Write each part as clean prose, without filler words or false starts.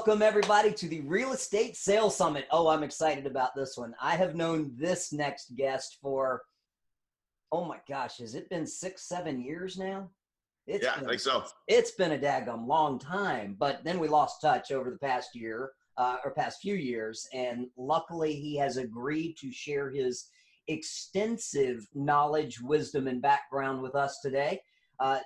Welcome everybody to the Real Estate Sales Summit. Oh, I'm excited about this one. I have known this next guest for, oh my gosh, has it been 6-7 years now? I think so. It's been a daggum long time, but then we lost touch over the past year, or past few years, and luckily he has agreed to share his extensive knowledge, wisdom, and background with us today.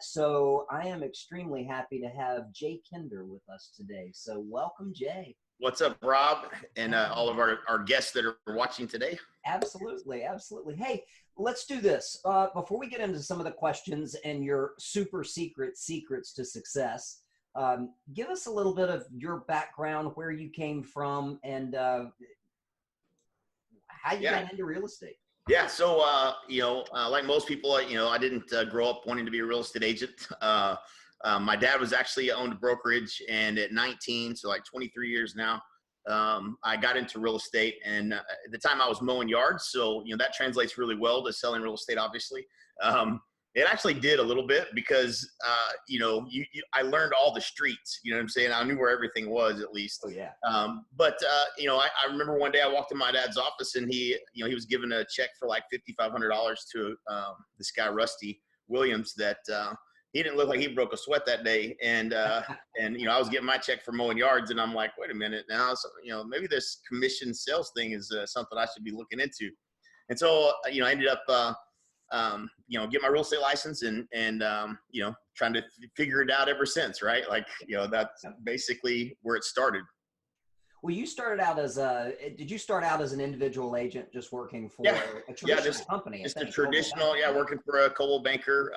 So I am extremely happy to have Jay Kinder with us today. So welcome, Jay. What's up, Rob, and all of our guests that are watching today? Absolutely, absolutely. Hey, let's do this. Before we get into some of the questions and your super secrets to success, give us a little bit of your background, where you came from, and how you got into real estate. Yeah, so, like most people, I didn't grow up wanting to be a real estate agent. My dad was actually owned a brokerage, and at 19, so like 23 years now, I got into real estate. And at the time I was mowing yards. So, that translates really well to selling real estate, obviously. It actually did a little bit because, I learned all the streets, you know what I'm saying? I knew where everything was, at least. Oh, yeah. I remember one day I walked in my dad's office, and he was giving a check for like $5,500 to this guy, Rusty Williams, that he didn't look like he broke a sweat that day. And I was getting my check for mowing yards, and I'm like, wait a minute now. So, maybe this commission sales thing is something I should be looking into. And so, I ended up, get my real estate license and trying to figure it out ever since, right? Like, that's basically where it started. Well, you started out did you start out as an individual agent just working for a traditional company? Just a traditional, working for a Coldwell Banker.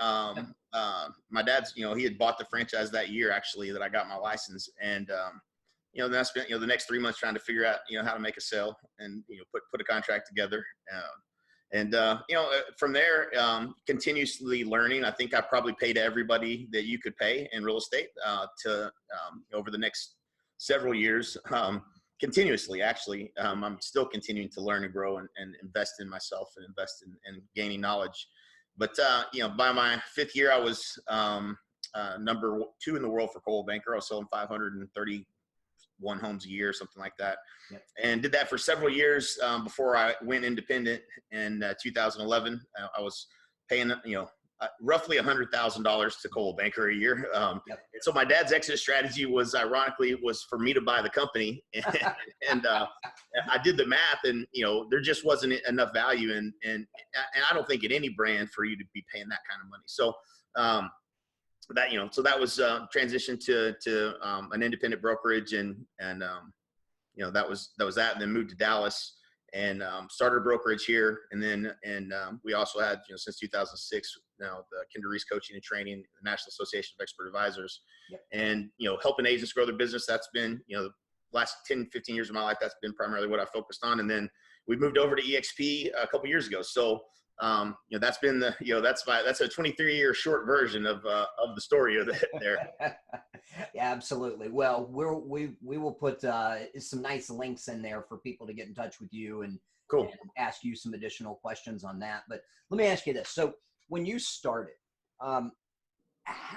My dad's, he had bought the franchise that year, actually, that I got my license. And, then I spent, the next 3 months trying to figure out, how to make a sale and, put a contract together. From there, continuously learning. I think I probably paid everybody that you could pay in real estate over the next several years, continuously, actually. I'm still continuing to learn and grow and invest in myself and invest in gaining knowledge. But, by my 5th year, I was number 2 in the world for Coldwell Banker. I was selling 531 homes a year, something like that. Yep. And did that for several years before I went independent in 2011. I was paying, roughly $100,000 to Coldwell Banker a year. And so my dad's exit strategy was, ironically, for me to buy the company. And I did the math, and, there just wasn't enough value. And I don't think in any brand for you to be paying that kind of money. So, that was transition to an independent brokerage, and that was that, and then moved to Dallas and started a brokerage here. And then we also had, since 2006, the Kinder Reese Coaching and Training, the National Association of Expert Advisors. Yep. And helping agents grow their business. That's been the last 10-15 years of my life. That's been primarily what I focused on. And then we moved over to EXP a couple years ago. So that's been that's a 23-year short version of the story of there. Yeah, absolutely. Well, we will put some nice links in there for people to get in touch with you and ask you some additional questions on that. But let me ask you this. So when you started, how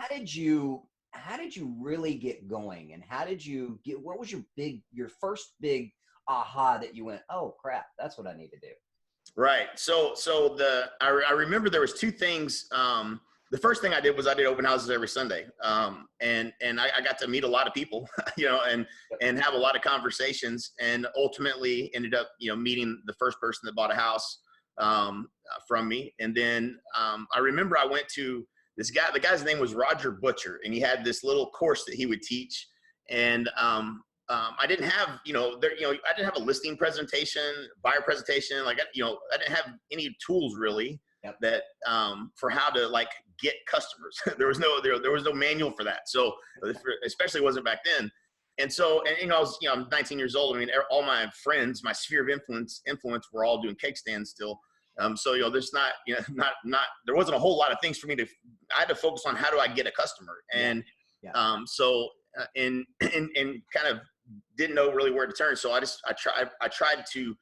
did you really get going, and what was your first big aha that you went, oh crap, that's what I need to do? Right. So I remember there was 2 things. The first thing I did was I did open houses every Sunday. And I got to meet a lot of people, and have a lot of conversations, and ultimately ended up, meeting the first person that bought a house from me. And then I remember I went to this guy. The guy's name was Roger Butcher, and he had this little course that he would teach. And I didn't have, I didn't have a listing presentation, buyer presentation. Like, I didn't have any tools really that for how to get customers. there was no manual for that. So especially wasn't back then. And so, I was, I'm 19 years old. I mean, all my friends, my sphere of influence were all doing cake stands still. So, there's not, there wasn't a whole lot of things for me I had to focus on how do I get a customer. And so, and kind of didn't know really where to turn. So I tried to,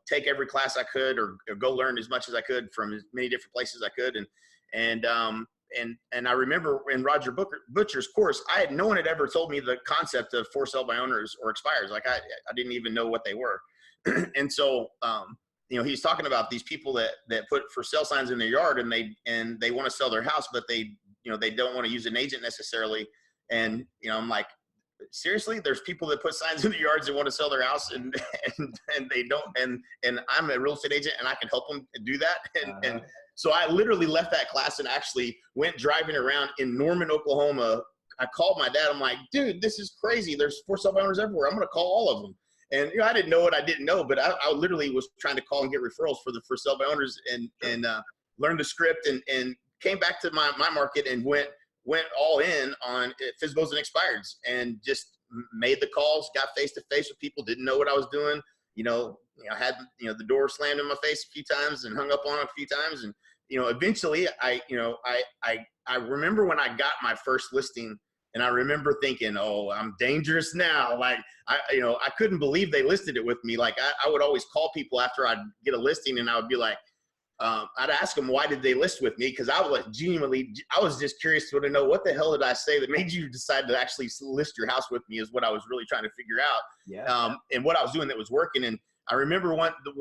take every class I could, or go learn as much as I could from as many different places I could. And and I remember in Roger Butcher's course, no one had ever told me the concept of for sale by owners or expires. Like I didn't even know what they were. And so, he's talking about these people that put for sale signs in their yard and they want to sell their house, but they don't want to use an agent necessarily. And, I'm like, seriously, there's people that put signs in the yards that want to sell their house and they don't, and I'm a real estate agent and I can help them do that. And so I literally left that class and actually went driving around in Norman, Oklahoma. I called my dad. I'm like, dude, this is crazy. There's for sale by owners everywhere. I'm going to call all of them. And I didn't know what I didn't know, but I literally was trying to call and get referrals for the for sale by owners and learned the script and came back to my market and went all in on FSBOs and expireds and just made the calls, got face to face with people, didn't know what I was doing. Had the door slammed in my face a few times and hung up on it a few times. And, eventually I remember when I got my first listing and I remember thinking, oh, I'm dangerous now. Like, I couldn't believe they listed it with me. Like I would always call people after I'd get a listing and I would be like, I'd ask them, why did they list with me? Because I was just curious to know what the hell did I say that made you decide to actually list your house with me is what I was really trying to figure out. Yeah. And what I was doing that was working. And I remember the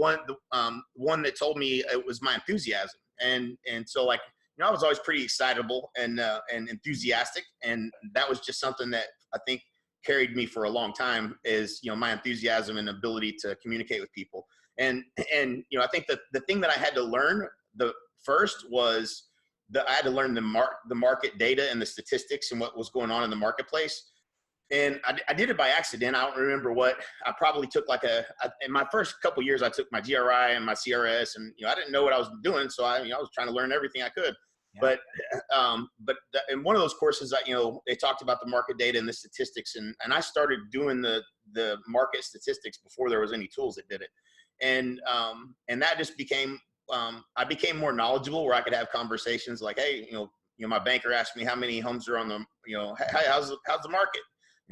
one that told me it was my enthusiasm. And so like, I was always pretty excitable and enthusiastic. And that was just something that I think carried me for a long time is, my enthusiasm and ability to communicate with people. And I think that the thing that I had to learn the first was I had to learn the market data and the statistics and what was going on in the marketplace. And I did it by accident. I don't remember what I probably took in my first couple of years, I took my GRI and my CRS and, I didn't know what I was doing. So I was trying to learn everything I could. Yeah. But in one of those courses, they talked about the market data and the statistics and I started doing the market statistics before there was any tools that did it. And that just became, I became more knowledgeable where I could have conversations like, hey, my banker asked me how many homes are on the, hey, how's the market?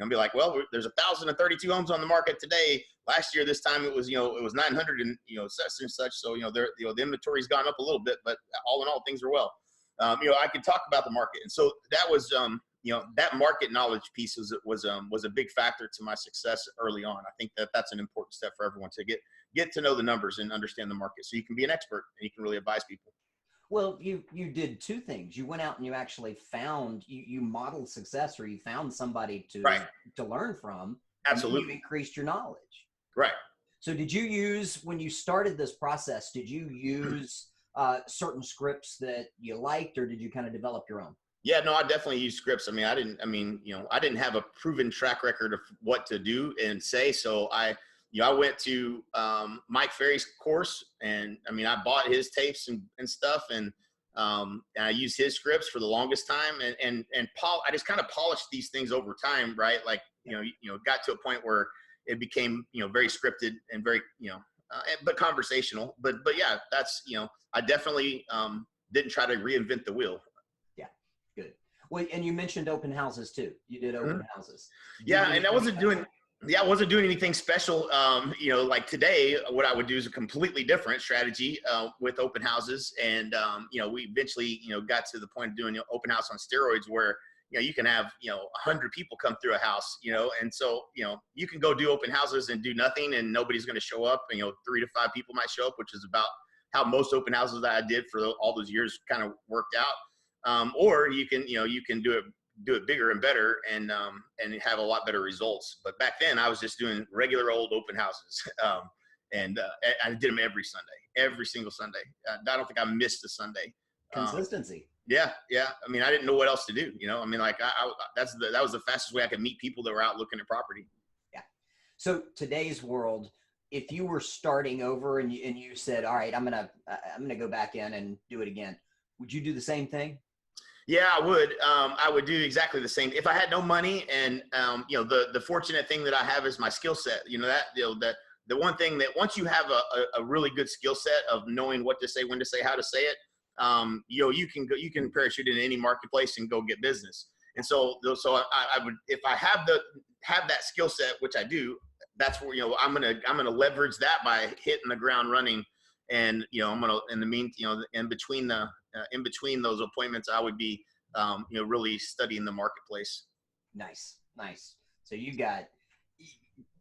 I'll be like, well, there's 1,032 homes on the market today. Last year, this time it was 900 and, such and such. So, the inventory's gone up a little bit, but all in all, things are well. I could talk about the market. And so that was, that market knowledge piece was a big factor to my success early on. I think that's an important step for everyone to get to know the numbers and understand the market so you can be an expert and you can really advise people. Well, you did two things. You went out and you actually found, you modeled success, or you found somebody to learn from. Absolutely. And you increased your knowledge. Right. So did you use, when you started this process, did you use certain scripts that you liked, or did you kind of develop your own? Yeah, no, I definitely use scripts. I didn't have a proven track record of what to do and say. So I went to Mike Ferry's course and I bought his tapes and stuff and I used his scripts for the longest time and I just kind of polished these things over time, right? Like, got to a point where it became, very scripted and very, but conversational, but yeah, that's, I definitely didn't try to reinvent the wheel. Yeah. Good. Well, and you mentioned open houses too. You did open houses. Yeah. And I wasn't doing anything special. Like today, what I would do is a completely different strategy with open houses. And, we eventually, got to the point of doing open house on steroids where, you can have, 100 people come through a house, and so, you can go do open houses and do nothing and nobody's going to show up. 3 to 5 people might show up, which is about how most open houses that I did for all those years kind of worked out. Or you can do it bigger and better and have a lot better results. But back then I was just doing regular old open houses. And I did them every single Sunday. I don't think I missed a Sunday. Consistency. Yeah. I didn't know what else to do. That was the fastest way I could meet people that were out looking at property. Yeah. So today's world, if you were starting over and you said, all right, I'm gonna go back in and do it again, would you do the same thing? Yeah, I would. I would do exactly the same. If I had no money and, the fortunate thing that I have is my skill set, that the one thing that once you have a really good skill set of knowing what to say, when to say, how to say it, you can parachute into any marketplace and go get business. And so I would, if I have that skill set, which I do, that's where, I'm going to leverage that by hitting the ground running. And, I'm going to, in between those appointments, I would be really studying the marketplace. Nice. So you got,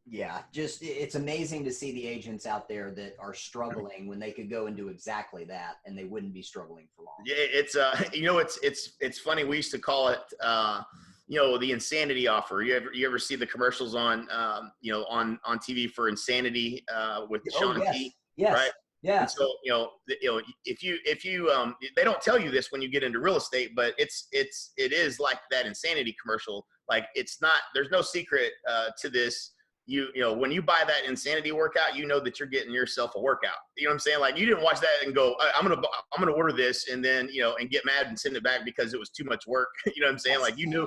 yeah, just it's amazing to see the agents out there that are struggling when they could go and do exactly that, and they wouldn't be struggling for long. Yeah, it's funny. We used to call it, the insanity offer. You ever see the commercials on TV for insanity with Sean and Pete, right? Yeah. And so, if you they don't tell you this when you get into real estate, but it is like that insanity commercial. Like there's no secret to this. When you buy that insanity workout, you know that you're getting yourself a workout. You know what I'm saying? Like, you didn't watch that and go, I'm going to order this and then, and get mad and send it back because it was too much work. You know what I'm saying? Like, you knew.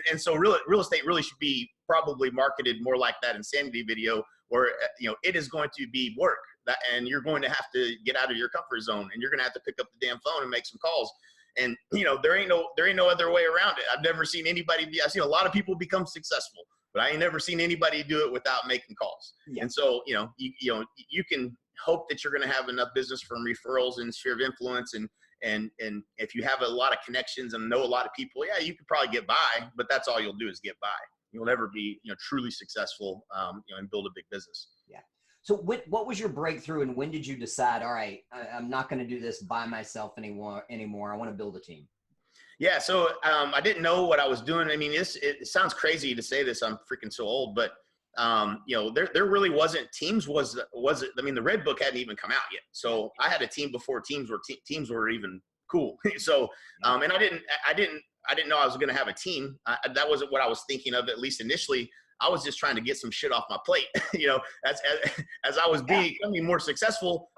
And so real estate really should be probably marketed more like that insanity video where, it is going to be work and you're going to have to get out of your comfort zone and you're going to have to pick up the damn phone and make some calls. And, there ain't no other way around it. I've never seen anybody I've seen a lot of people become successful, but I ain't never seen anybody do it without making calls. Yeah. And so, you can hope that you're going to have enough business from referrals and sphere of influence. And if you have a lot of connections and know a lot of people, yeah, you could probably get by, but that's all you'll do is get by. You'll never be, truly successful, and build a big business. Yeah. So what was your breakthrough and when did you decide, all right, I'm not going to do this by myself anymore. I want to build a team? Yeah. So I didn't know what I was doing. I mean, it sounds crazy to say this. I'm freaking so old, but there really wasn't. Teams was it? I mean, the Red Book hadn't even come out yet. So I had a team before teams were even cool. So and I didn't know I was going to have a team. That wasn't what I was thinking of, at least initially. I was just trying to get some shit off my plate. As I was becoming more successful,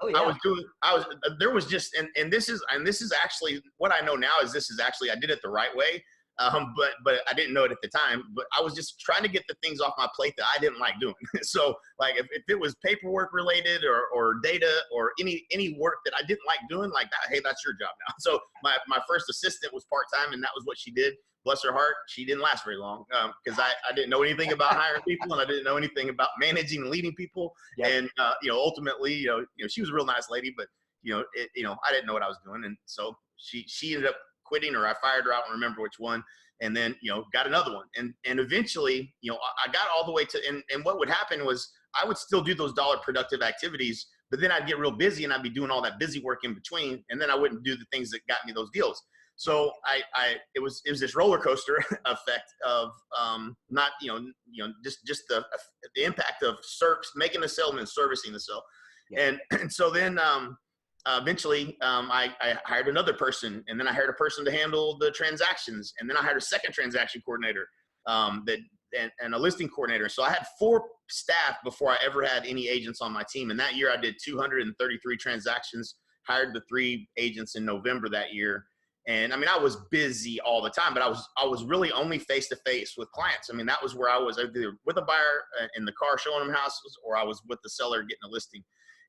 there was just, and this is actually what I know now is I did it the right way. But I didn't know it at the time, but I was just trying to get the things off my plate that I didn't like doing. So like if it was paperwork related or data or any work that I didn't like doing, like that, hey, that's your job now. So my first assistant was part-time and that was what she did. Bless her heart, she didn't last very long because I didn't know anything about hiring people and I didn't know anything about managing and leading people. Yep. And ultimately, she was a real nice lady, but I didn't know what I was doing, and so she ended up quitting, or I fired her. I don't remember which one. And then got another one, and eventually I got all the way to and what would happen was I would still do those dollar productive activities, but then I'd get real busy and I'd be doing all that busy work in between, and then I wouldn't do the things that got me those deals. So it was this roller coaster effect of not just the impact of making the sale and then servicing the sale. Yeah. And so then eventually I hired another person, and then I hired a person to handle the transactions, and then I hired a second transaction coordinator and a listing coordinator. So I had 4 staff before I ever had any agents on my team. And that year I did 233 transactions, hired the 3 agents in November that year. And I mean, I was busy all the time, but I was really only face-to-face with clients. I mean, that was where I was either with a buyer in the car showing them houses, or I was with the seller getting a listing.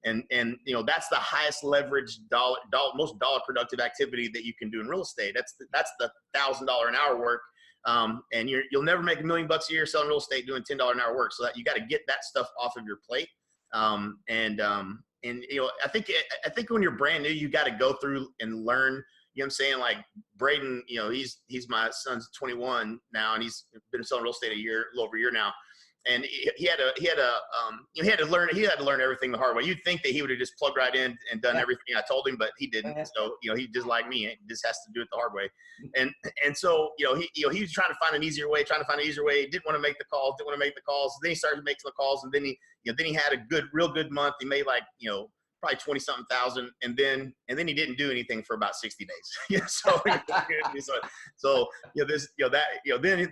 And that's the highest leverage most dollar productive activity that you can do in real estate. That's the $1,000 an hour work. And you'll never make $1 million a year selling real estate doing $10 an hour work. So that you got to get that stuff off of your plate. And I think when you're brand new, you got to go through and learn. You know what I'm saying? Like Braden, he's my son's 21 now, and he's been selling real estate a little over a year now. And he had to learn everything the hard way. You'd think that he would have just plugged right in and done everything I told him, but he didn't. So, he just like me, he just has to do it the hard way. And so, he was trying to find an easier way, He didn't want to make the calls, Then he started making the calls, and then he had a real good month. He made like, probably 20-something thousand. And then he didn't do anything for about 60 days.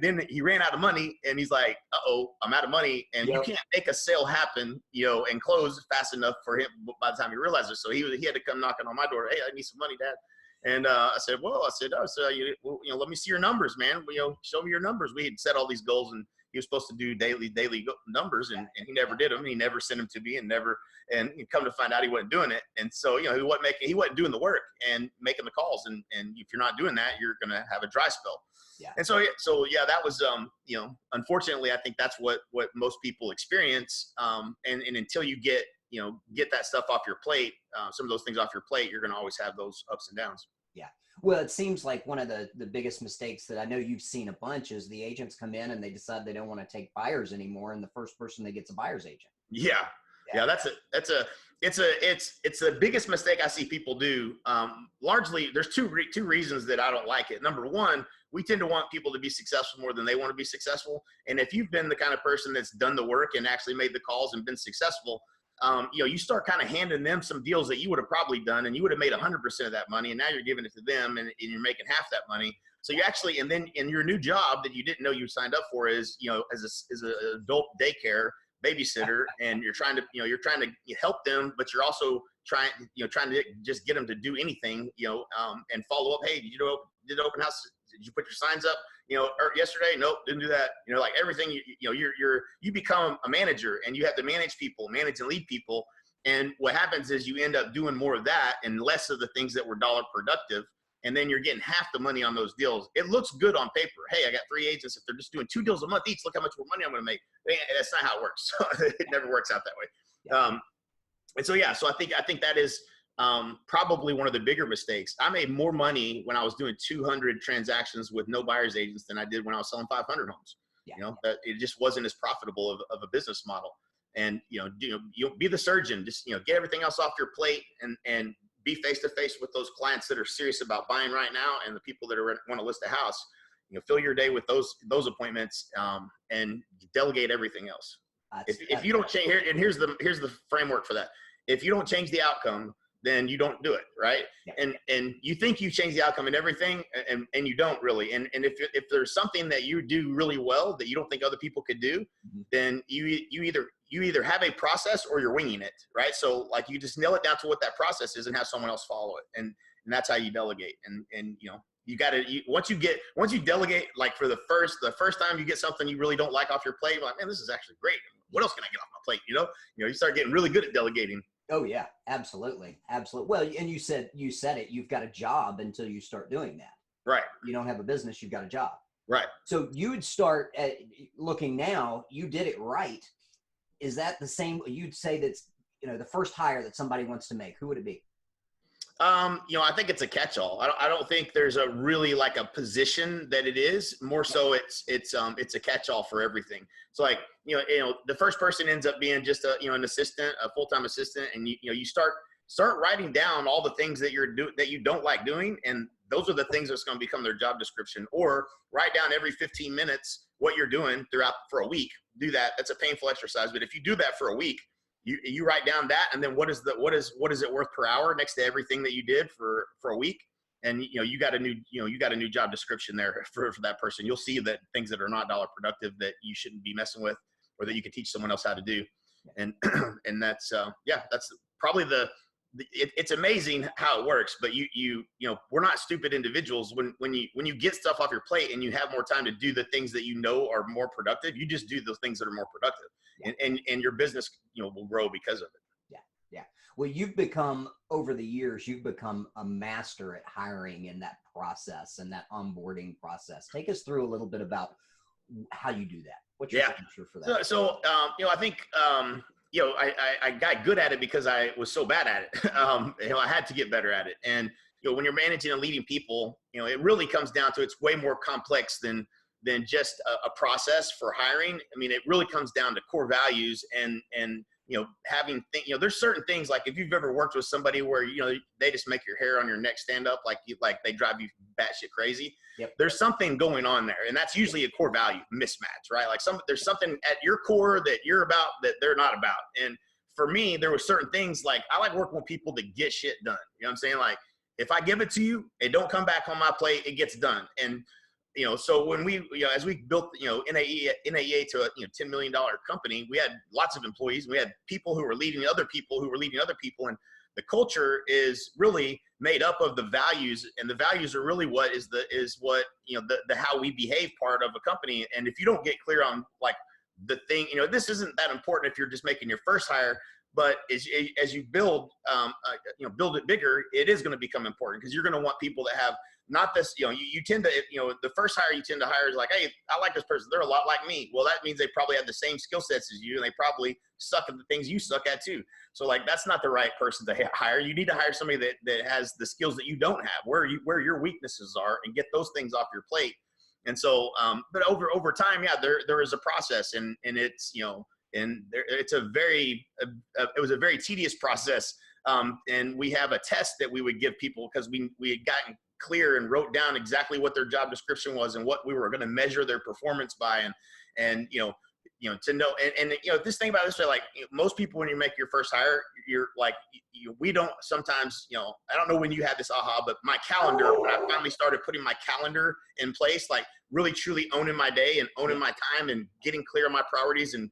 Then he ran out of money, and he's like, uh-oh, I'm out of money. And you can't make a sale happen, and close fast enough for him by the time he realized it. So he had to come knocking on my door. Hey, I need some money, Dad. And I said, let me see your numbers, man. Show me your numbers. We had set all these goals, and he was supposed to do daily numbers, and he never did them. He never sent them to me, and come to find out he wasn't doing it. And so, he wasn't doing the work and making the calls. And if you're not doing that, you're going to have a dry spell. Yeah. And so that was, unfortunately, I think that's what most people experience. And until you get that stuff off your plate, some of those things off your plate, you're going to always have those ups and downs. Yeah. Well, it seems like one of the biggest mistakes that I know you've seen a bunch is the agents come in and they decide they don't want to take buyers anymore, and the first person that gets a buyer's agent. Yeah. Yeah. It's the biggest mistake I see people do. Largely, there's two reasons that I don't like it. Number one, we tend to want people to be successful more than they want to be successful. And if you've been the kind of person that's done the work and actually made the calls and been successful, you start kind of handing them some deals that you would have probably done, and you would have made 100% of that money, and now you're giving it to them, and you're making half that money. So you actually, and then in your new job that you didn't know you signed up for is, as an adult daycare babysitter, and you're trying to help them, but you're also trying to just get them to do anything, and follow up. Hey, did you do the open house? Did you put your signs up? Or yesterday? Nope, didn't do that. Like everything, you become a manager, and you have to manage people, manage and lead people. And what happens is you end up doing more of that and less of the things that were dollar productive. And then you're getting half the money on those deals. It looks good on paper. Hey, I got 3 agents. If they're just doing 2 deals a month each, look how much more money I'm going to make. That's not how it works. It never works out that way. Yeah. And so, yeah, so I think that is probably one of the bigger mistakes. I made more money when I was doing 200 transactions with no buyer's agents than I did when I was selling 500 homes. Yeah. That it just wasn't as profitable of a business model. And, you'll be the surgeon, just, get everything else off your plate and be face-to-face with those clients that are serious about buying right now, and the people that want to list a house. Fill your day with those appointments, and delegate everything else. If you don't change here, and here's the framework for that. If you don't change the outcome, then you don't do it, right? Yeah. And you think you change the outcome in everything, and you don't really. And if there's something that you do really well that you don't think other people could do, mm-hmm. then you either have a process or you're winging it, right? So like you just nail it down to what that process is and have someone else follow it, and that's how you delegate. And you got to once you delegate, like for the first time you get something you really don't like off your plate, you're like, man, this is actually great. What else can I get off my plate? You start getting really good at delegating. Oh yeah, absolutely. Well, and you said it, you've got a job until you start doing that. Right. You don't have a business, you've got a job. Right. So you would start looking now, you did it right. Is that the same? You'd say that's, the first hire that somebody wants to make, who would it be? I think it's a catch-all. I don't think there's a really like a position that it is. More so, it's a catch-all for everything. So like, the first person ends up being just an assistant, a full-time assistant, and you start writing down all the things that that you don't like doing, and those are the things that's going to become their job description. Or write down every 15 minutes what you're doing for a week. Do that. That's a painful exercise, but if you do that for a week, you write down that, and then what is it worth per hour next to everything that you did for a week, and you got a new job description there for that person. You'll see that things that are not dollar productive that you shouldn't be messing with, or that you can teach someone else how to do, and that's that's probably it's amazing how it works. But we're not stupid individuals. When you get stuff off your plate and you have more time to do the things that are more productive, you just do those things that are more productive. Yeah. And your business, will grow because of it. Yeah. Well, over the years, you've become a master at hiring in that process and that onboarding process. Take us through a little bit about how you do that. What's your answer for that? So I think, I got good at it because I was so bad at it. I had to get better at it. And, when you're managing and leading people, it really comes down to, it's way more complex than just a process for hiring. I mean, it really comes down to core values and having there's certain things, like if you've ever worked with somebody where, they just make your hair on your neck stand up, like they drive you batshit crazy. Yep. There's something going on there. And that's usually a core value mismatch, right? Like there's something at your core that you're about that they're not about. And for me, there were certain things, like I like working with people to get shit done. You know what I'm saying? Like if I give it to you, it don't come back on my plate, it gets done. And so when we, as we built, NAEA to a, $10 million company, we had lots of employees. We had people who were leading other people who were leading other people. And the culture is really made up of the values, and the values are really what how we behave part of a company. And if you don't get clear on like the thing, this isn't that important if you're just making your first hire, But as you build, build it bigger, it is going to become important because you're going to want people that have not this, you tend to, the first hire you tend to hire is like, hey, I like this person. They're a lot like me. Well, that means they probably have the same skill sets as you, and they probably suck at the things you suck at too. So like, that's not the right person to hire. You need to hire somebody that has the skills that you don't have, where your weaknesses are, and get those things off your plate. And so, but over time, yeah, there is a process, and it's, it was a very tedious process. And we have a test that we would give people because we had gotten clear and wrote down exactly what their job description was and what we were going to measure their performance by. And to know, and this thing about this, like most people, when you make your first hire, you're like, we don't sometimes, I don't know when you had this aha, but my calendar, when I finally started putting my calendar in place, like really truly owning my day and owning my time and getting clear on my priorities and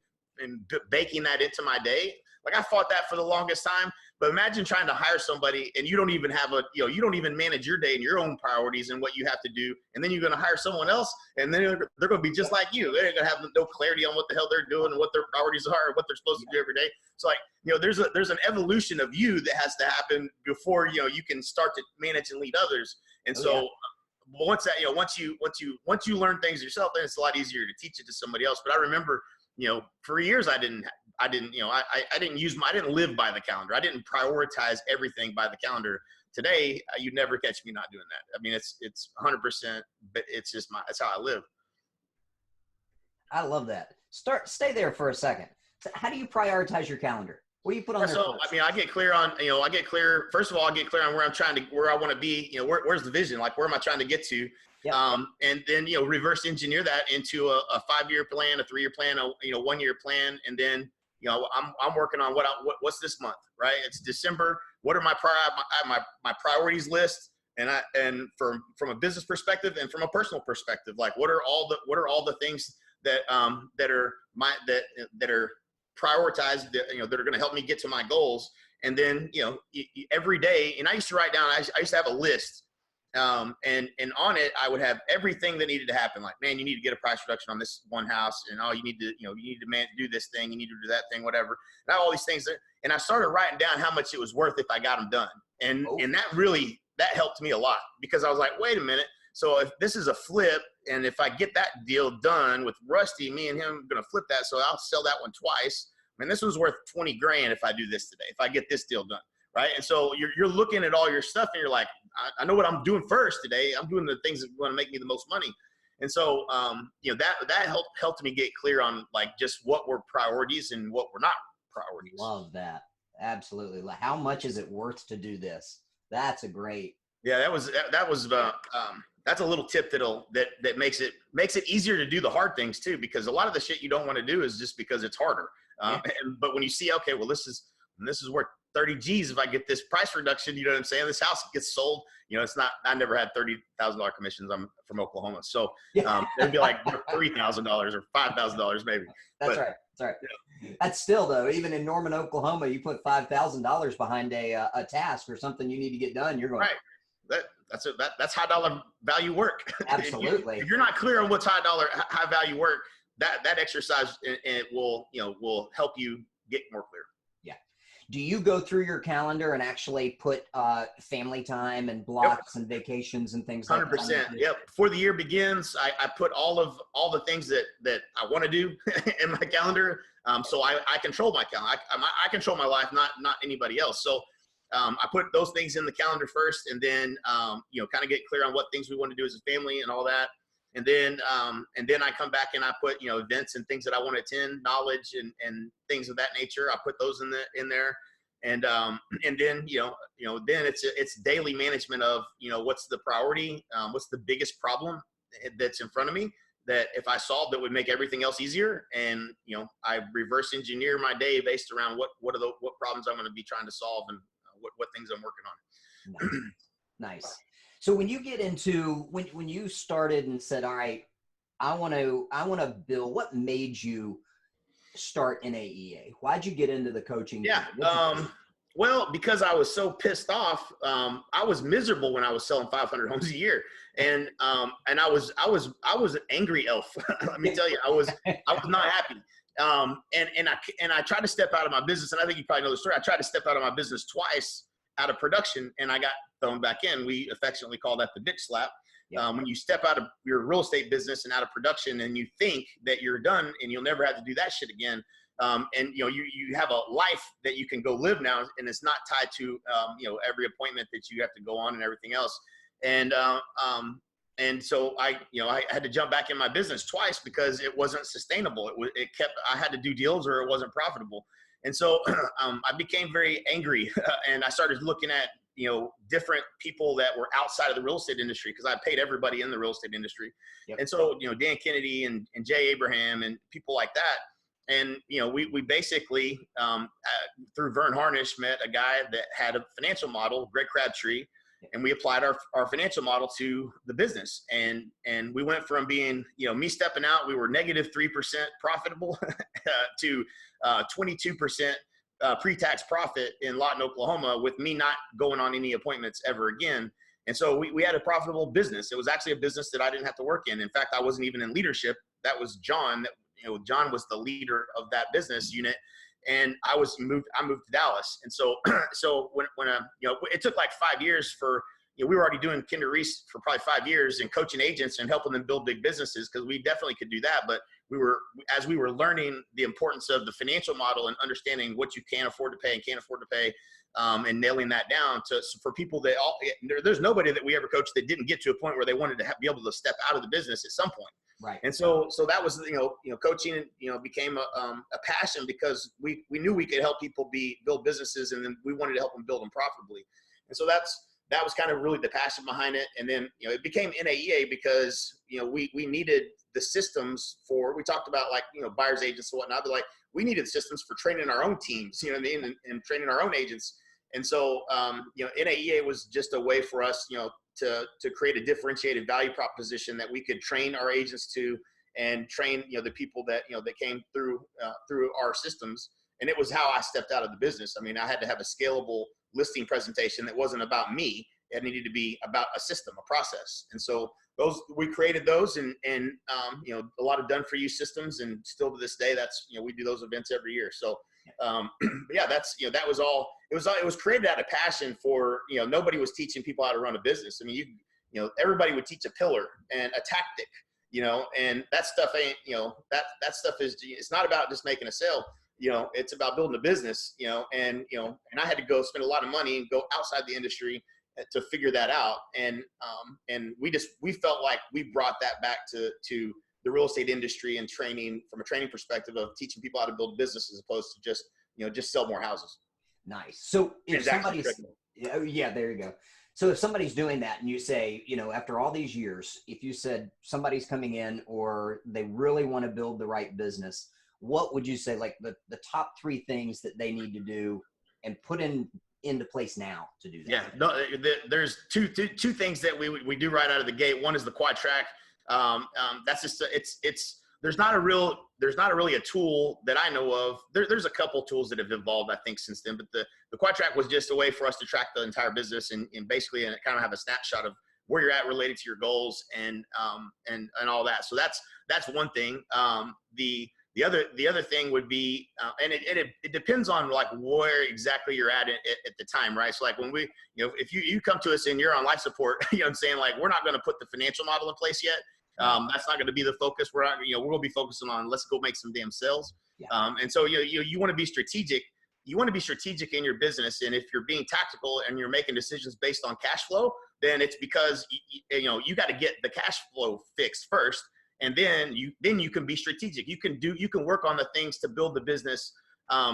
baking that into my day. Like I fought that for the longest time, but imagine trying to hire somebody and you don't even have you don't even manage your day and your own priorities and what you have to do. And then you're going to hire someone else and then they're going to be just like you. They're going to have no clarity on what the hell they're doing and what their priorities are and what they're supposed to do every day. So like, there's an evolution of you that has to happen before, you can start to manage and lead others. And so once you learn things yourself, then it's a lot easier to teach it to somebody else. But I remember, for years I didn't live by the calendar. I didn't prioritize everything by the calendar. Today, you'd never catch me not doing that. I mean, it's 100%, but it's just that's how I live. I love that. Stay there for a second. So how do you prioritize your calendar? What do you put on there? So, first? I mean, I get clear on, first of all, I get clear on where I want to be, where's the vision? Like, where am I trying to get to? Yep. And then, reverse engineer that into a 5-year plan, a 3-year plan, a 1-year plan. And then, I'm working on what's this month, right? It's December. What are my priorities list? And from a business perspective and from a personal perspective, like what are all the things that are prioritized that are going to help me get to my goals. And then, every day, and I used to write down, I used to have a list. And on it, I would have everything that needed to happen. Like, man, you need to get a price reduction on this one house, and you need to do this thing, you need to do that thing, whatever. And all these things. And I started writing down how much it was worth if I got them done. And that helped me a lot because I was like, wait a minute. So if this is a flip, and if I get that deal done with Rusty, me and him are going to flip that. So I'll sell that one twice. I mean, this was worth 20 grand if I do this today, if I get this deal done. Right. And so you're looking at all your stuff and you're like, I know what I'm doing first today. I'm doing the things that are going to make me the most money. And so, that helped me get clear on like just what were priorities and what were not priorities. Love that. Absolutely. Like, how much is it worth to do this? That's a great. Yeah, that's a little tip that makes it easier to do the hard things too, because a lot of the shit you don't want to do is just because it's harder. But when you see, okay, well, this is worth 30 G's if I get this price reduction, you know what I'm saying? This house gets sold. It's not, I never had $30,000 commissions. I'm from Oklahoma. So it'd be like $3,000 or $5,000 maybe. That's right. Yeah. That's still though, even in Norman, Oklahoma, you put $5,000 behind a task or something you need to get done. You're going, right. That's high dollar value work. Absolutely. If you're not clear on what's high value work, that exercise it will help you get more clear. Do you go through your calendar and actually put family time and blocks and vacations and things like that? 100%. Yep. Before the year begins, I put all the things that I want to do in my calendar. So I control my calendar. I control my life, not anybody else. So I put those things in the calendar first, and then kind of get clear on what things we want to do as a family and all that. And then I come back and I put, events and things that I want to attend, knowledge and things of that nature. I put those in there. And then, then it's daily management of, what's the priority? What's the biggest problem that's in front of me that if I solved, it would make everything else easier. And, I reverse engineer my day based around what problems I'm going to be trying to solve and what things I'm working on. Nice. So when you get into, when you started and said, all right, I want to build, what made you start in AEA? Why'd you get into the coaching? Yeah. Well, because I was so pissed off. I was miserable when I was selling 500 homes a year. And I was an angry elf. Let me tell you, I was not happy. And I tried to step out of my business, and I think you probably know the story. I tried to step out of my business twice out of production, and I got thrown back in. We affectionately call that the dick slap. When you step out of your real estate business and out of production, and you think that you're done and you'll never have to do that shit again. And you have a life that you can go live now, and it's not tied to every appointment that you have to go on and everything else. And so I had to jump back in my business twice because it wasn't sustainable. I had to do deals or it wasn't profitable. And so I became very angry and I started looking at, different people that were outside of the real estate industry, because I paid everybody in the real estate industry. Yep. And so, Dan Kennedy and Jay Abraham and people like that. And, we basically, through Vern Harnish, met a guy that had a financial model, Greg Crabtree, and we applied our financial model to the business. And we went from being, me stepping out, we were negative 3% profitable to 22% pre-tax profit in Lawton, Oklahoma, with me not going on any appointments ever again. And so we had a profitable business. It was actually a business that I didn't have to work in. In fact, I wasn't even in leadership. That was John. John was the leader of that business unit. And I moved to Dallas. And so, when it took like 5 years for, we were already doing Kinder Reese for probably 5 years and coaching agents and helping them build big businesses, because we definitely could do that. But as we were learning the importance of the financial model and understanding what you can afford to pay and can't afford to pay, and nailing that down for people that there's nobody that we ever coached that didn't get to a point where they wanted to be able to step out of the business at some point. Right. And so that was, coaching, became a passion, because we knew we could help people build businesses, and then we wanted to help them build them profitably. And so that was kind of really the passion behind it. And then, it became NAEA because, we needed the systems we talked about like, buyer's agents and whatnot, but like we needed systems for training our own teams, and training our own agents. And so, NAEA was just a way for us, to create a differentiated value proposition that we could train our agents to, and train, the people that, that came through our systems. And it was how I stepped out of the business. I mean, I had to have a scalable listing presentation that wasn't about me. It needed to be about a system, a process. And so we created those, and a lot of done for you systems. And still to this day, that's, we do those events every year. So, yeah, that's, that was all, it was created out of passion for, nobody was teaching people how to run a business. I mean, everybody would teach a pillar and a tactic, and that stuff ain't, that stuff is, it's not about just making a sale. It's about building a business, and I had to go spend a lot of money and go outside the industry to figure that out. And we felt like we brought that back to the real estate industry and training, from a training perspective of teaching people how to build business, as opposed to just sell more houses. Nice. So if somebody's, yeah, there you go. So if somebody's doing that and you say, after all these years, if you said somebody's coming in or they really want to build the right business, what would you say, like the top 3 things that they need to do and put into place now to do that? Yeah, no, there's two things that we do right out of the gate. One is the quad track. That's just, there's not really a tool that I know of. There's a couple tools that have evolved, I think, since then, but the quad track was just a way for us to track the entire business and basically kind of have a snapshot of where you're at related to your goals and all that. So that's one thing. The other thing would be, and it depends on like where exactly you're at the time, right? So like when we, if you come to us and you're on life support, what I'm saying, like, we're not going to put the financial model in place yet. That's not going to be the focus. We're going to be focusing on, let's go make some damn sales. Yeah. And so, you want to be strategic. You want to be strategic in your business. And if you're being tactical and you're making decisions based on cash flow, then it's because, you got to get the cash flow fixed first. And then you can be strategic. You can work on the things to build the business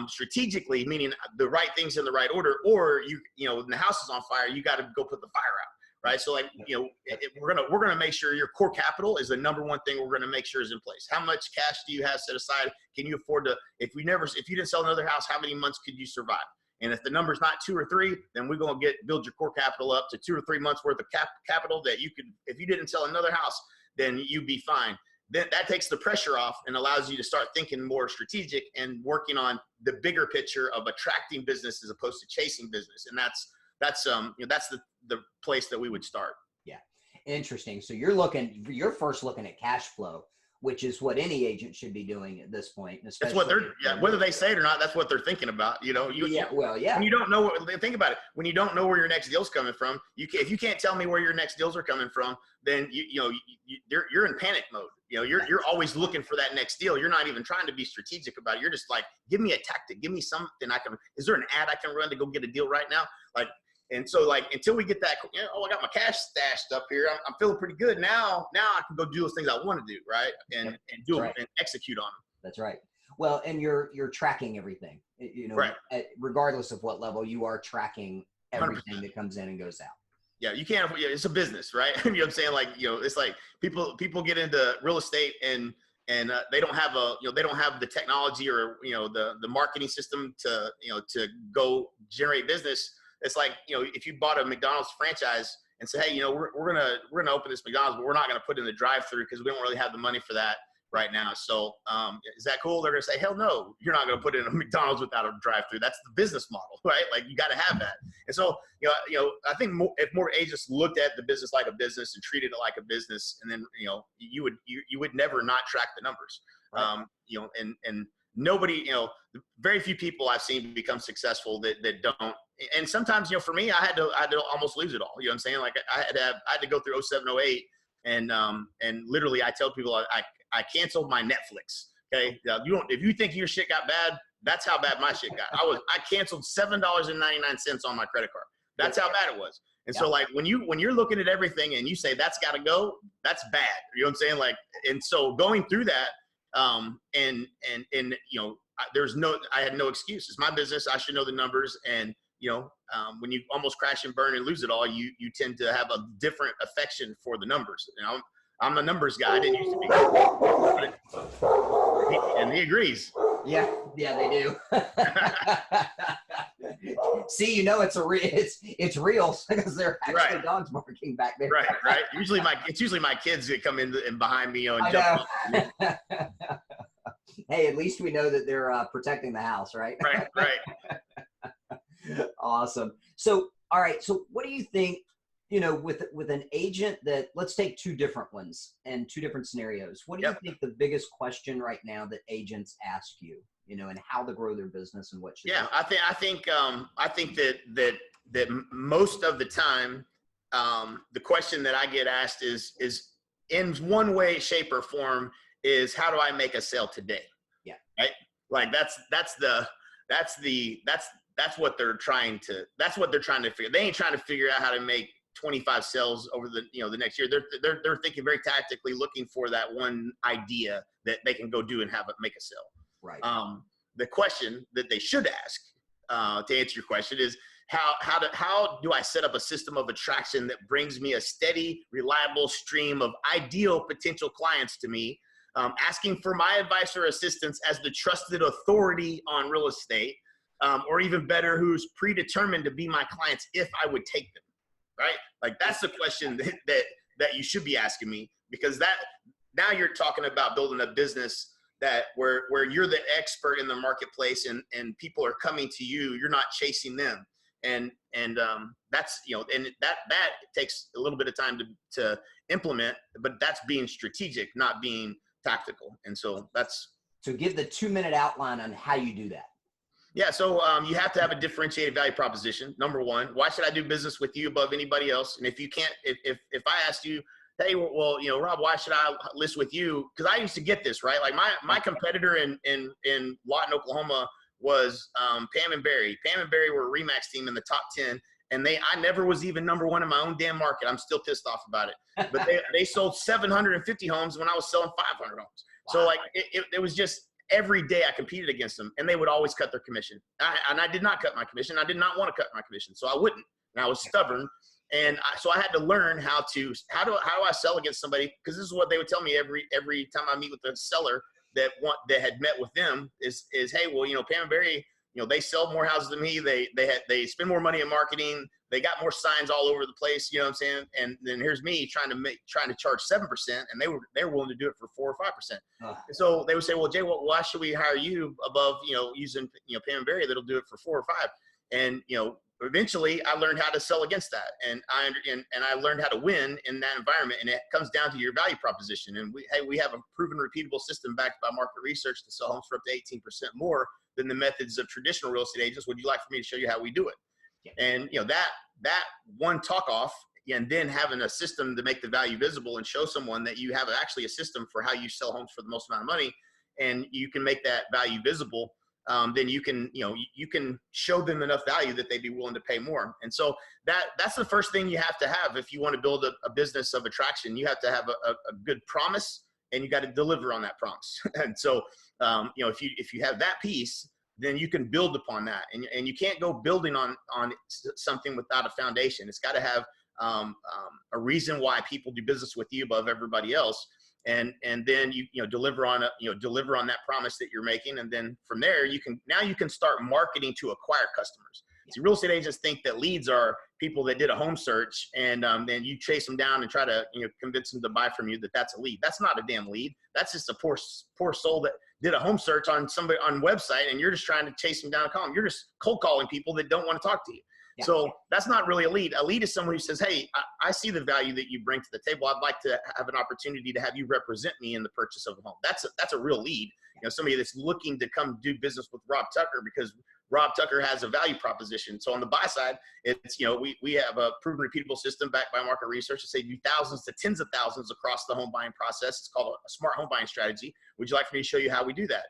strategically, meaning the right things in the right order. Or when the house is on fire, you got to go put the fire out, right? So like we're gonna make sure your core capital is the number one thing we're gonna make sure is in place. How much cash do you have set aside? Can you afford to? If you didn't sell another house, how many months could you survive? And if the number's not 2 or 3, then we're gonna build your core capital up to 2 or 3 months worth of capital that you could, if you didn't sell another house, then you'd be fine. Then that takes the pressure off and allows you to start thinking more strategic and working on the bigger picture of attracting business as opposed to chasing business. And that's the place that we would start. Yeah. Interesting. So you're first looking at cash flow. which is what any agent should be doing at this point. That's what they're, whether they say it or not, that's what they're thinking about. You know, when you don't know, think about it. When you don't know where your next deal's coming from, if you can't tell me where your next deals are coming from, then you're in panic mode. You know, you're always looking for that next deal. You're not even trying to be strategic about it. You're just like, give me a tactic, give me something is there an ad I can run to go get a deal right now? And so until we get that, I got my cash stashed up here. I'm feeling pretty good now. Now I can go do those things I want to do, right? And do them and execute on them. That's right. Well, and you're tracking everything. Right. Regardless of what level, you are tracking everything 100%. That comes in and goes out. Yeah, you can't. It's a business, right? You know what I'm saying? It's like people get into real estate and they don't have they don't have the technology or the marketing system to go generate business. It's like, if you bought a McDonald's franchise and say, hey, we're gonna open this McDonald's, but we're not gonna put in the drive-through because we don't really have the money for that right now. So is that cool? They're gonna say, hell no, you're not gonna put in a McDonald's without a drive-through. That's the business model, right? Like, you got to have that. And so I think if more agents looked at the business like a business and treated it like a business, and then you would never not track the numbers. Right. And nobody, very few people I've seen become successful that don't. And sometimes, for me, I had to almost lose it all. You know what I'm saying? Like, I had to go through 07, 08, and literally I tell people I canceled my Netflix. Okay, if you think your shit got bad, that's how bad my shit got. I canceled $7.99 on my credit card. That's how bad it was. And so, like, when you're looking at everything and you say that's got to go, that's bad. You know what I'm saying? Like, and so going through that, I had no excuse. It's my business. I should know the numbers. And when you almost crash and burn and lose it all, you tend to have a different affection for the numbers. I'm a numbers guy. I didn't used to be, and he agrees. Yeah, they do. See, it's real because they're actually dogs barking back there. Right. It's usually my kids that come in and behind me, and jump. Hey, at least we know that they're protecting the house, right? Right. Awesome. So, all right. So, what do you think? With an agent that, let's take two different ones and two different scenarios. What do you think the biggest question right now that agents ask you? And how to grow their business and what should I think that most of the time, the question that I get asked is in one way, shape, or form is, how do I make a sale today? Yeah. Right. Like that's what they're trying to figure. They ain't trying to figure out how to make 25 sales over the next year. They're thinking very tactically, looking for that one idea that they can go do and make a sale. Right. The question that they should ask, to answer your question, is how do I set up a system of attraction that brings me a steady, reliable stream of ideal potential clients to me, asking for my advice or assistance as the trusted authority on real estate, or even better, who's predetermined to be my clients if I would take them, right? Like, that's the question that you should be asking me, because now you're talking about building a business that where you're the expert in the marketplace and people are coming to you. You're not chasing them. And that's, and that takes a little bit of time to implement, but that's being strategic, not being tactical. And so So give the 2-minute outline on how you do that. Yeah. So you have to have a differentiated value proposition. Number one, why should I do business with you above anybody else? And if you can't, if I asked you, hey, well, Rob, why should I list with you? Because I used to get this, right? Like my competitor in Lawton, Oklahoma was Pam and Barry. Pam and Barry were a Remax team in the top 10. And I never was even number one in my own damn market. I'm still pissed off about it. But they sold 750 homes when I was selling 500 homes. Wow. So like it was just every day I competed against them, and they would always cut their commission. And I did not cut my commission. I did not want to cut my commission, so I wouldn't. And I was stubborn. And so I had to learn how do I sell against somebody? Because this is what they would tell me every time I meet with a seller that had met with them is hey, well, Pam and Barry, they sell more houses than me. They spend more money in marketing. They got more signs all over the place. You know what I'm saying? And then here's me trying to charge 7%, and they were willing to do it for 4 or 5%. And so they would say, well, Jay, why should we hire you above using Pam and Barry that'll do it for 4 or 5? And eventually I learned how to sell against that, and I learned how to win in that environment. And it comes down to your value proposition. And we have a proven, repeatable system backed by market research to sell homes for up to 18% more than the methods of traditional real estate agents. Would you like for me to show you how we do it? Yeah. And that one talk off, and then having a system to make the value visible and show someone that you have actually a system for how you sell homes for the most amount of money, and you can make that value visible. Then you can show them enough value that they'd be willing to pay more. And so that's the first thing you have to have if you want to build a business of attraction. You have to have a good promise, and you got to deliver on that promise. And so if you have that piece, then you can build upon that, and you can't go building on something without a foundation. It's got to have a reason why people do business with you above everybody else. And then you deliver on that promise that you're making, and then from there you can start marketing to acquire customers. See, real estate agents think that leads are people that did a home search, and then you chase them down and try to convince them to buy from you. That's a lead. That's not a damn lead. That's just a poor soul that did a home search on somebody on website, and you're just trying to chase them down and call them. You're just cold calling people that don't want to talk to you. Yeah. So that's not really a lead. A lead is someone who says, hey, I see the value that you bring to the table. I'd like to have an opportunity to have you represent me in the purchase of a home. That's a real lead. Somebody that's looking to come do business with Rob Tucker because Rob Tucker has a value proposition. So on the buy side, it's, we have a proven, repeatable system backed by market research to save you thousands to tens of thousands across the home buying process. It's called a smart home buying strategy. Would you like for me to show you how we do that?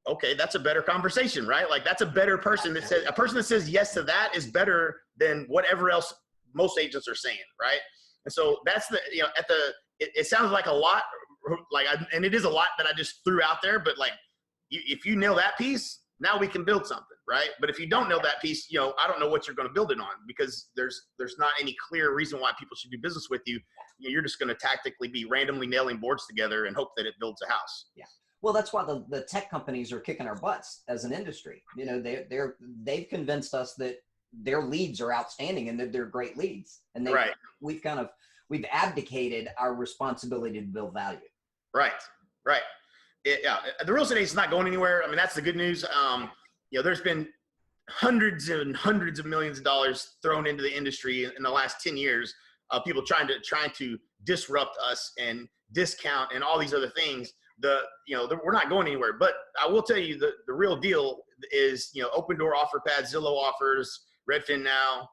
Okay, that's a better conversation, right? Like that's a better person that says, a person that says yes to that is better than whatever else most agents are saying, right? And so that's it sounds like a lot, and it is a lot that I just threw out there, but if you nail that piece, now we can build something, right? But if you don't nail that piece, I don't know what you're going to build it on, because there's not any clear reason why people should do business with you. You're just going to tactically be randomly nailing boards together and hope that it builds a house. Yeah. Well, that's why the tech companies are kicking our butts as an industry. They've convinced us that their leads are outstanding and that they're great leads, and we've abdicated our responsibility to build value. Right. The real estate agent's not going anywhere. I mean, that's the good news. There's been hundreds and hundreds of millions of dollars thrown into the industry in the last 10 years of people trying to disrupt us and discount and all these other things. We're not going anywhere, but I will tell you the real deal is, Open Door offer pads, Zillow offers, Redfin now,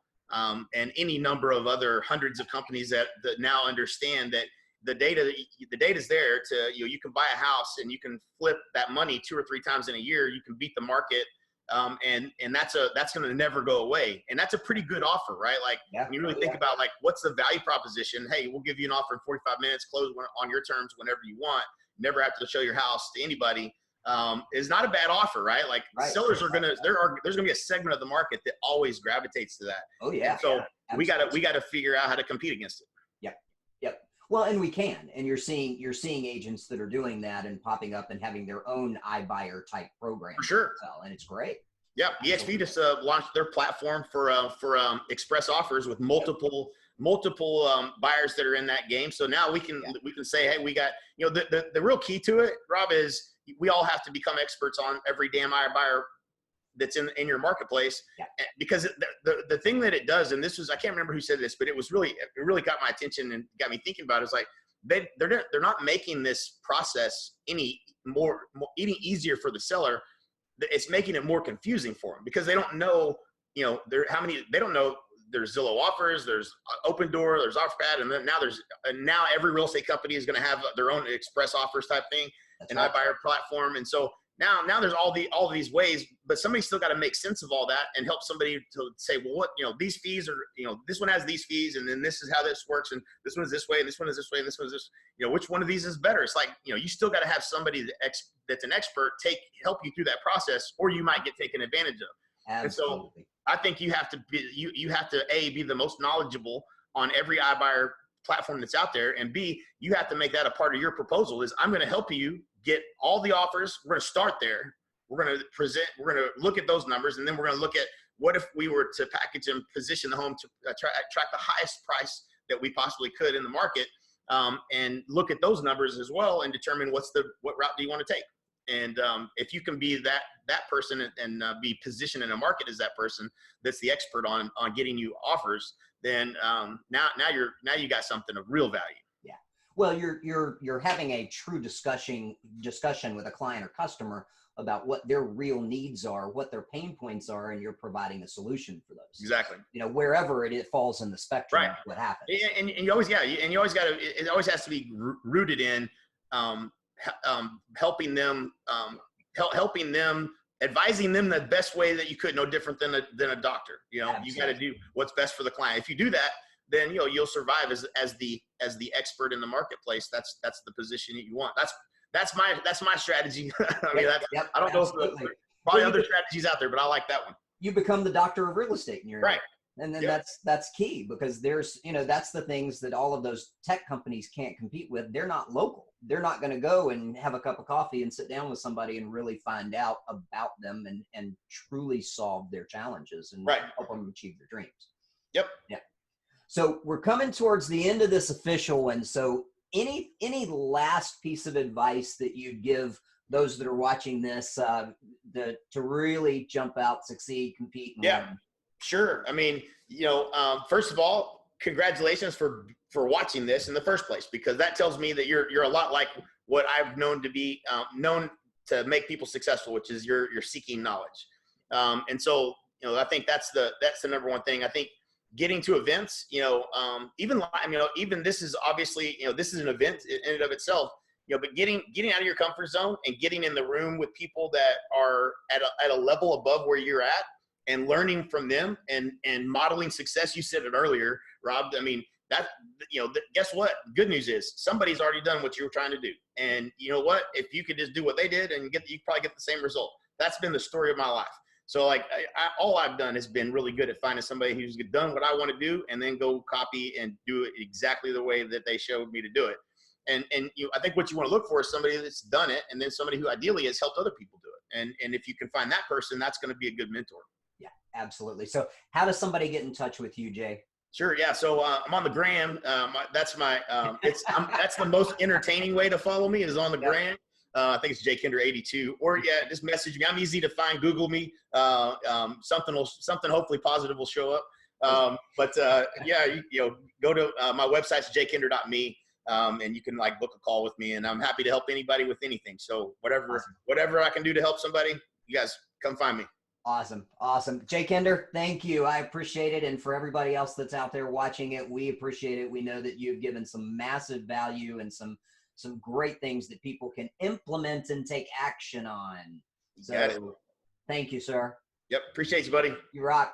and any number of other hundreds of companies that now understand that the data's there to, you can buy a house and you can flip that money 2 or 3 times in a year. You can beat the market. And that's going to never go away. And that's a pretty good offer, right? When you really think about what's the value proposition? Hey, we'll give you an offer in 45 minutes, close on your terms whenever you want. Never have to show your house to anybody. Is not a bad offer, right? Sellers are there's gonna be a segment of the market that always gravitates to that. Oh yeah. And so we gotta figure out how to compete against it. Yep. Well, and we can, and you're seeing agents that are doing that and popping up and having their own iBuyer type program. For sure. And it's great. Yeah. EXP just launched their platform for express offers with multiple buyers that are in that game. So now we can say, hey, we got, the real key to it, Rob, is we all have to become experts on every damn buyer that's in your marketplace. Yeah. Because the thing that it does, and this was, I can't remember who said this, but it really got my attention and got me thinking about it. It's like, they're not making this process any easier for the seller. It's making it more confusing for them, because they don't know, they don't know. There's Zillow offers, there's Open Door, there's OfferPad, and then now every real estate company is going to have their own express offers type thing, an iBuyer platform. And so now there's all these ways, but somebody's still got to make sense of all that and help somebody to say, well, what, these fees are, this one has these fees, and then this is how this works, and this one is this way, and this one is this way, and this one is this, which one of these is better? It's like, you still got to have somebody that's an expert help you through that process, or you might get taken advantage of. Absolutely. And so I think you have to be the most knowledgeable on every iBuyer platform that's out there, and B, you have to make that a part of your proposal. Is I'm going to help you get all the offers. We're going to start there. We're going to look at those numbers, and then we're going to look at what if we were to package and position the home to attract the highest price that we possibly could in the market, and look at those numbers as well and determine what route do you want to take. And if you can be that person and be positioned in a market as that person that's the expert on getting you offers, then now you got something of real value. Yeah. Well, you're having a true discussion with a client or customer about what their real needs are, what their pain points are, and you're providing a solution for those. Exactly. Wherever it falls in the spectrum, right. Of what happens. And you always, and you always got to, it always has to be rooted in helping them, advising them the best way that you could, no different than a doctor. Absolutely. You got to do what's best for the client. If you do that, then you'll survive as the expert in the marketplace. That's the position that you want. That's my strategy. I mean, I don't know if there's probably other strategies out there, but I like that one. You become the doctor of real estate in your right. And then that's key, because there's, that's the things that all of those tech companies can't compete with. They're not local. They're not going to go and have a cup of coffee and sit down with somebody and really find out about them and truly solve their challenges and help them achieve their dreams. Yep. Yeah. So we're coming towards the end of this official one. So any last piece of advice that you'd give those that are watching this to really jump out, succeed, compete, and win? Sure. I mean, first of all, congratulations for watching this in the first place, because that tells me that you're a lot like what I've known to be known to make people successful, which is you're seeking knowledge. And so, I think that's the number one thing. I think getting to events, even this is obviously, this is an event in and of itself, but getting out of your comfort zone and getting in the room with people that are at a level above where you're at, and learning from them and modeling success. You said it earlier, Rob. I mean, guess what? Good news is somebody's already done what you were trying to do. And you know what? If you could just do what they did and you probably get the same result. That's been the story of my life. So all I've done has been really good at finding somebody who's done what I want to do and then go copy and do it exactly the way that they showed me to do it. And I think what you want to look for is somebody that's done it, and then somebody who ideally has helped other people do it. And if you can find that person, that's going to be a good mentor. Yeah, absolutely. So how does somebody get in touch with you, Jay? Sure. Yeah. So I'm on the gram. That's my, that's the most entertaining way to follow me is on the gram. I think it's jkinder82, or just message me. I'm easy to find. Google me. Something hopefully positive will show up. But go to my website's jkinder.me. And you can book a call with me, and I'm happy to help anybody with anything. So whatever I can do to help somebody, you guys come find me. Awesome. Jay Kinder, thank you. I appreciate it. And for everybody else that's out there watching it, we appreciate it. We know that you've given some massive value and some great things that people can implement and take action on. So thank you, sir. Yep. Appreciate you, buddy. You rock.